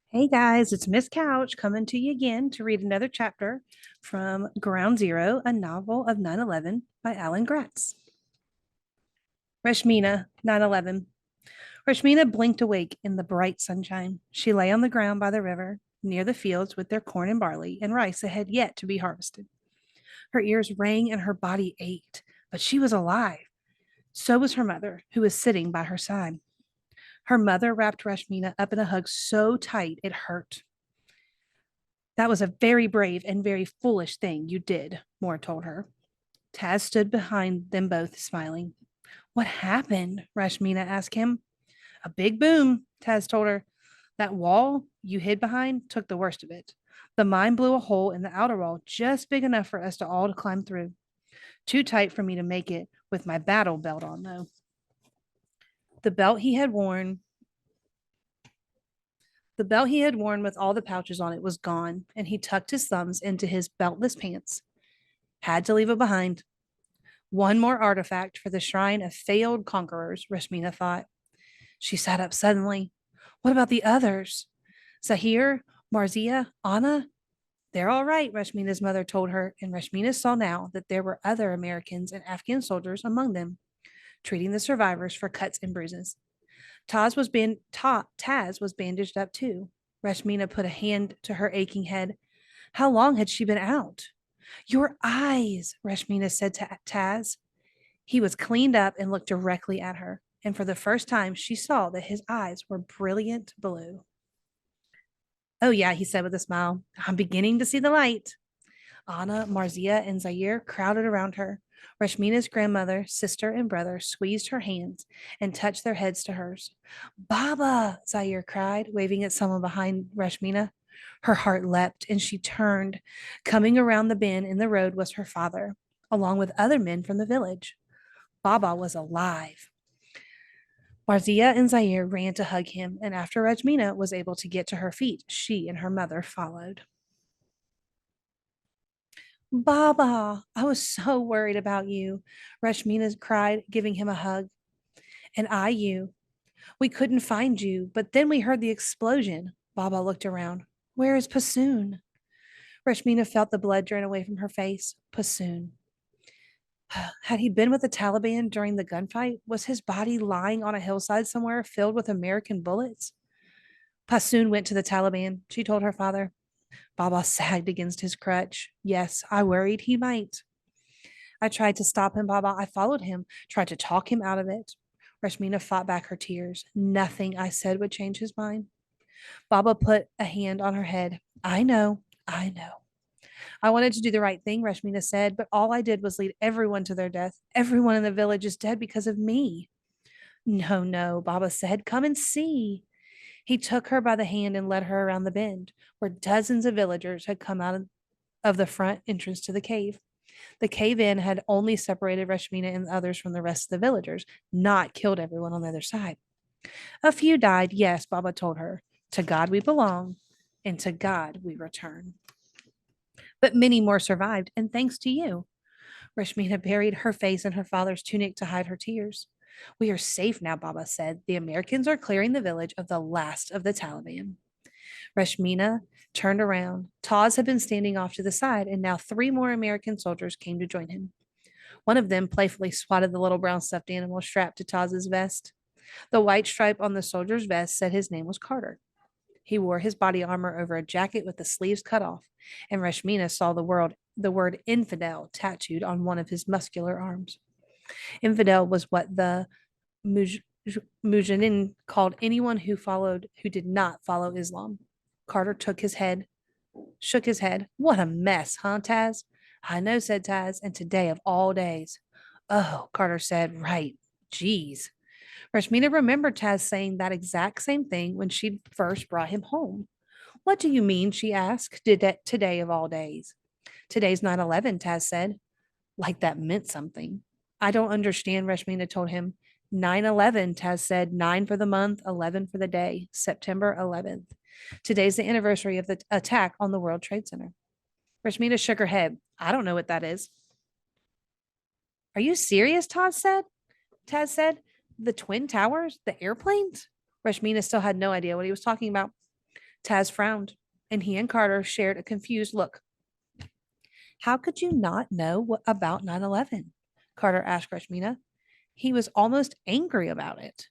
Hey guys, it's Miss Couch coming to you again to read another chapter from Ground Zero, a novel of 9/11 by Alan Gratz. Rashmina, 9/11. Rashmina blinked awake in the bright sunshine. She lay on the ground by the river, near the fields with their corn and barley and rice that had yet to be harvested. Her ears rang and her body ached, but she was alive. So was her mother, who was sitting by her side. Her mother wrapped Rashmina up in a hug so tight it hurt. That was a very brave and very foolish thing you did, Moore told her. Taz stood behind them both, smiling. What happened? Rashmina asked him. A big boom, Taz told her. That wall you hid behind took the worst of it. The mine blew a hole in the outer wall just big enough for us to all to climb through. Too tight for me to make it with my battle belt on, though. The belt he had worn The belt he had worn with all the pouches on it was gone, and he tucked his thumbs into his beltless pants. Had to leave it behind. One more artifact for the shrine of failed conquerors, Rashmina thought. She sat up suddenly. What about the others? Zahir, Marzia, Anna? They're all right, Rashmina's mother told her, and Rashmina saw now that there were other Americans and Afghan soldiers among them, treating the survivors for cuts and bruises. Taz was bandaged up too. Rashmina put a hand to her aching head. How long had she been out? Your eyes, Rashmina said to Taz. He was cleaned up and looked directly at her, and for the first time she saw that his eyes were brilliant blue. Oh, yeah, he said with a smile. I'm beginning to see the light. Anna, Marzia, and Zaire crowded around her. Rashmina's grandmother, sister, and brother squeezed her hands and touched their heads to hers. Baba, Zaire cried, waving at someone behind Rashmina. Her heart leapt and she turned. Coming around the bend in the road was her father, along with other men from the village. Baba was alive. Marzia and Zaire ran to hug him, and after Rajmina was able to get to her feet, she and her mother followed. Baba, I was so worried about you, Rashmina cried, giving him a hug. And I, you. We couldn't find you, but then we heard the explosion. Baba looked around. Where is Passoon? Rashmina felt the blood drain away from her face. Passoon. Had he been with the Taliban during the gunfight? Was his body lying on a hillside somewhere filled with American bullets? Passoon went to the Taliban, she told her father. Baba sagged against his crutch. Yes, I worried he might. I tried to stop him, Baba. I followed him, tried to talk him out of it. Rashmina fought back her tears. Nothing I said would change his mind. Baba put a hand on her head. I know, I know. I wanted to do the right thing, Rashmina said, but all I did was lead everyone to their death. Everyone in the village is dead because of me. No, no, Baba said. Come and see. He took her by the hand and led her around the bend, where dozens of villagers had come out of the front entrance to the cave. The cave in had only separated Rashmina and the others from the rest of the villagers, not killed everyone on the other side. A few died, yes, Baba told her. To God we belong, and to God we return. But many more survived, and thanks to you. Rashmina buried her face in her father's tunic to hide her tears. We are safe now, Baba said. The Americans are clearing the village of the last of the Taliban. Rashmina turned around. Taz had been standing off to the side, and now three more American soldiers came to join him. One of them playfully swatted the little brown stuffed animal strapped to Taz's vest. The white stripe on the soldier's vest said his name was Carter. He wore his body armor over a jacket with the sleeves cut off, and Rashmina saw the word infidel tattooed on one of his muscular arms. Infidel was what the Mujahideen called anyone who did not follow Islam. Carter shook his head. What a mess, huh, Taz? I know, said Taz, and today of all days. Oh, Carter said, right. Geez. Rashmina remembered Taz saying that exact same thing when she first brought him home. What do you mean? She asked. Did that today of all days? Today's 9/11, Taz said. Like that meant something. I don't understand, Rashmina told him. 9/11, Taz said. 9 for the month, 11 for the day, September 11th. Today's the anniversary of the attack on the World Trade Center. Rashmina shook her head. I don't know what that is. Are you serious? Taz said. The Twin Towers? The airplanes? Rashmina still had no idea what he was talking about. Taz frowned, and he and Carter shared a confused look. How could you not know about 9/11? Carter asked Rashmina. He was almost angry about it.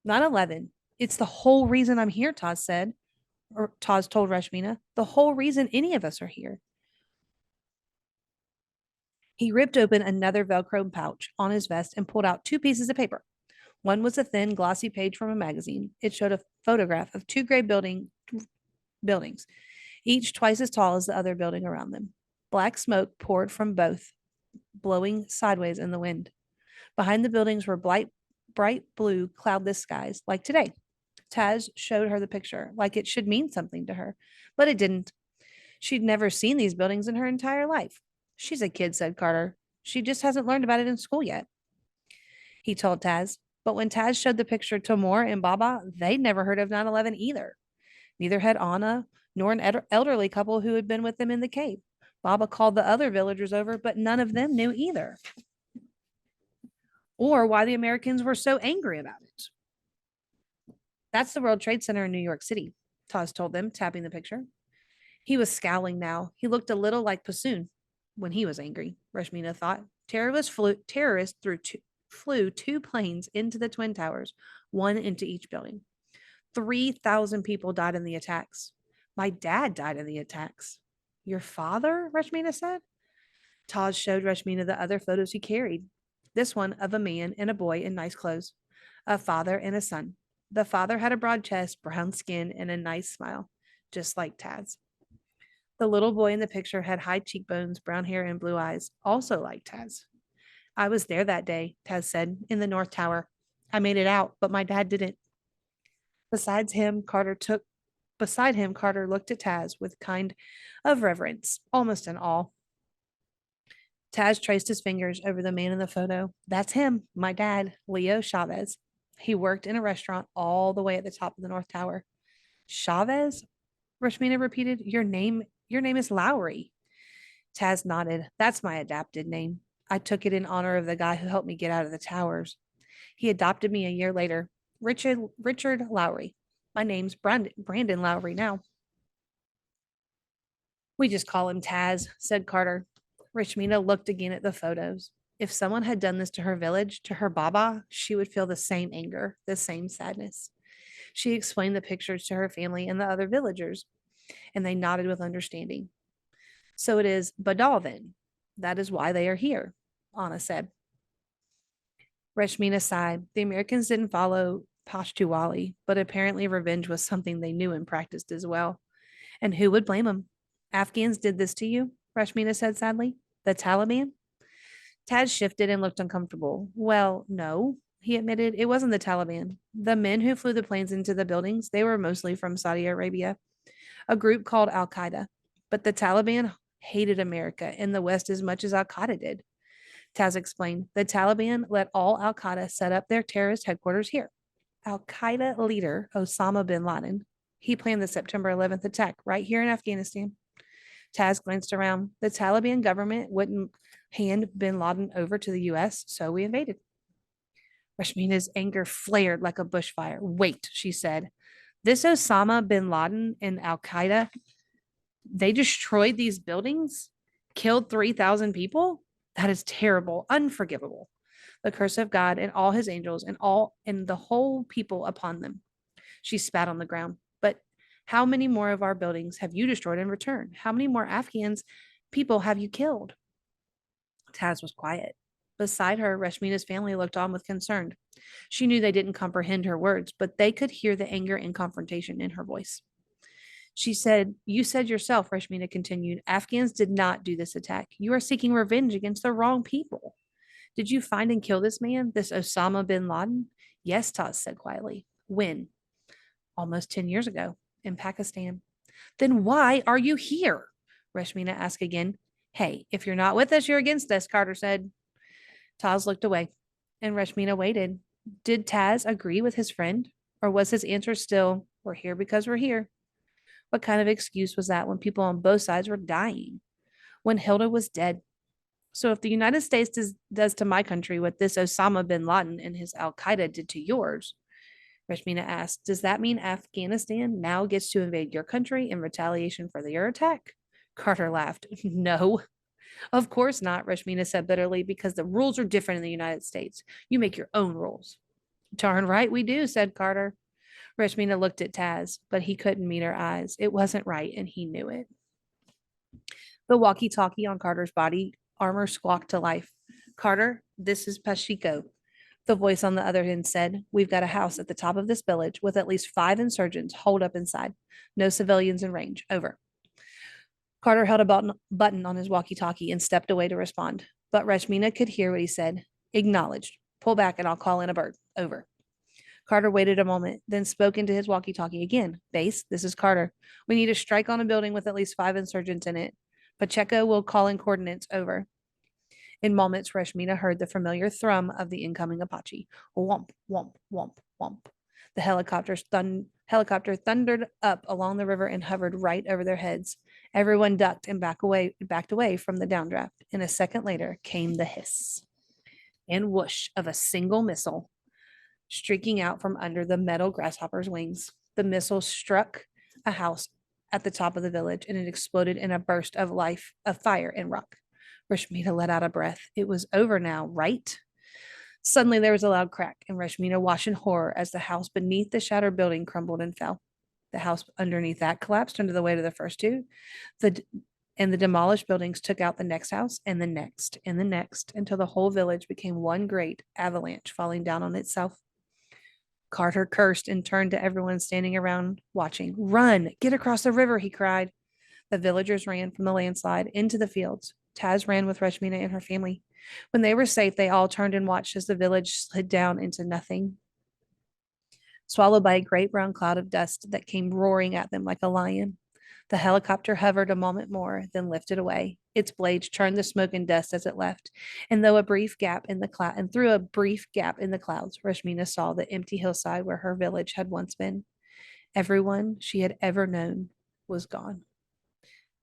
9/11. It's the whole reason I'm here, Taz said. Or Taz told Rashmina. The whole reason any of us are here. He ripped open another Velcro pouch on his vest and pulled out two pieces of paper. One was a thin, glossy page from a magazine. It showed a photograph of two gray buildings, each twice as tall as the other building around them. Black smoke poured from both, blowing sideways in the wind. Behind the buildings were bright blue, cloudless skies, like today. Taz showed her the picture, like it should mean something to her, but it didn't. She'd never seen these buildings in her entire life. She's a kid, said Carter. She just hasn't learned about it in school yet, he told Taz. But when Taz showed the picture to Moore and Baba, they'd never heard of 9/11 either. Neither had Anna nor an elderly couple who had been with them in the cave. Baba called the other villagers over, but none of them knew either, or why the Americans were so angry about it. That's the World Trade Center in New York City, Taz told them, tapping the picture. He was scowling now. He looked a little like Passoon when he was angry, Rashmina thought. Terrorists flew two planes into the Twin Towers, one into each building. 3,000 people died in the attacks. My dad died in the attacks. Your father? Rashmina said. Taz showed Rashmina the other photos he carried. This one of a man and a boy in nice clothes, a father and a son. The father had a broad chest, brown skin, and a nice smile, just like Taz. The little boy in the picture had high cheekbones, brown hair, and blue eyes, also like Taz. I was there that day, Taz said, in the North Tower. I made it out, but my dad didn't. Beside him, Carter looked at Taz with kind of reverence, almost an awe. Taz traced his fingers over the man in the photo. That's him, my dad, Leo Chavez. He worked in a restaurant all the way at the top of the North Tower. Chavez? Rashmina repeated. Your name is Lowry. Taz nodded. That's my adopted name. I took it in honor of the guy who helped me get out of the towers. He adopted me a year later. Richard Lowry. My name's Brandon Lowry now. We just call him Taz, said Carter. Rashmina looked again at the photos. If someone had done this to her village, to her Baba, she would feel the same anger, the same sadness. She explained the pictures to her family and the other villagers, and they nodded with understanding. So it is Badal then. That is why they are here, Anna said. Rashmina sighed. The Americans didn't follow Pashtuwali, but apparently revenge was something they knew and practiced as well. And who would blame them? Afghans did this to you, Rashmina said sadly. The Taliban? Taz shifted and looked uncomfortable. Well, no, he admitted. It wasn't the Taliban. The men who flew the planes into the buildings, they were mostly from Saudi Arabia, a group called Al Qaeda. But the Taliban hated America and the West as much as Al Qaeda did. Taz explained. The Taliban let all Al Qaeda set up their terrorist headquarters here. Al Qaeda leader Osama bin Laden, he planned the September 11th attack right here in Afghanistan. Taz glanced around. The Taliban government wouldn't hand bin Laden over to the US, so we invaded. Rashmina's anger flared like a bushfire. Wait, she said. This Osama bin Laden and Al Qaeda, they destroyed these buildings, killed 3,000 people? That is terrible, unforgivable. The curse of God and all his angels and the whole people upon them. She spat on the ground. But how many more of our buildings have you destroyed in return? How many more Afghans people have you killed? Taz was quiet. Beside her, Rashmina's family looked on with concern. She knew they didn't comprehend her words, but they could hear the anger and confrontation in her voice. She said, You said yourself, Rashmina continued, Afghans did not do this attack. You are seeking revenge against the wrong people. Did you find and kill this man, this Osama bin Laden? Yes, Taz said quietly. When? Almost 10 years ago in Pakistan. Then why are you here? Rashmina asked again. Hey, if you're not with us, you're against us, Carter said. Taz looked away, and Rashmina waited. Did Taz agree with his friend, or was his answer still, we're here because we're here? What kind of excuse was that when people on both sides were dying? When Hilda was dead? So if the United States does to my country what this Osama bin Laden and his Al Qaeda did to yours, Rashmina asked, "Does that mean Afghanistan now gets to invade your country in retaliation for your attack?" Carter laughed. No, of course not, Rashmina said bitterly, because the rules are different in the United States. You make your own rules. Darn right we do, said Carter. Rashmina looked at Taz, but he couldn't meet her eyes. It wasn't right, and he knew it. The walkie talkie on Carter's body armor squawked to life. Carter, this is Pacheco. The voice on the other end said, "We've got a house at the top of this village with at least 5 insurgents holed up inside. No civilians in range. Over." Carter held a button on his walkie talkie and stepped away to respond. But Rashmina could hear what he said. Acknowledged. Pull back and I'll call in a bird. Over. Carter waited a moment, then spoke into his walkie talkie again. "Base, this is Carter. We need a strike on a building with at least 5 insurgents in it. Pacheco will call in coordinates. Over." In moments, Rashmina heard the familiar thrum of the incoming Apache. Womp, womp, womp, womp. The helicopter thundered up along the river and hovered right over their heads. Everyone ducked and backed away from the downdraft. And a second later came the hiss and whoosh of a single missile streaking out from under the metal grasshopper's wings. The missile struck a house at the top of the village, and it exploded in a burst of fire and rock. Rashmina let out a breath. It was over now, right? Suddenly there was a loud crack, and Rashmina watched in horror as the house beneath the shattered building crumbled and fell. The house underneath that collapsed under the weight of the first two. And the demolished buildings took out the next house and the next and the next until the whole village became one great avalanche falling down on itself. Carter cursed and turned to everyone standing around watching. "Run! Get across the river!" he cried. The villagers ran from the landslide into the fields. Taz ran with Rashmina and her family. When they were safe, they all turned and watched as the village slid down into nothing, swallowed by a great brown cloud of dust that came roaring at them like a lion. The helicopter hovered a moment more, then lifted away. Its blades churned the smoke and dust as it left, and through a brief gap in the clouds, Rashmina saw the empty hillside where her village had once been. Everyone she had ever known was gone.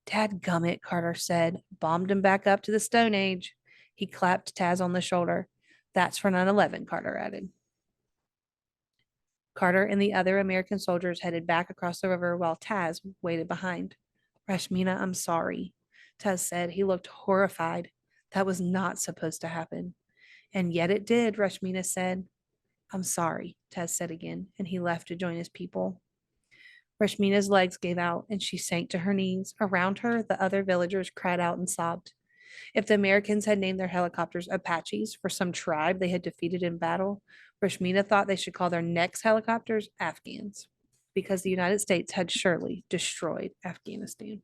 "Dadgummit," Carter said. "Bombed him back up to the Stone Age." He clapped Taz on the shoulder. "That's for 9/11," Carter added. Carter and the other American soldiers headed back across the river while Taz waited behind. "Rashmina, I'm sorry," Taz said. He looked horrified. "That was not supposed to happen." "And yet it did," Rashmina said. "I'm sorry," Taz said again, and he left to join his people. Rashmina's legs gave out, and she sank to her knees. Around her, the other villagers cried out and sobbed. If the Americans had named their helicopters Apaches for some tribe they had defeated in battle, Rashmina thought they should call their next helicopters Afghans, because the United States had surely destroyed Afghanistan.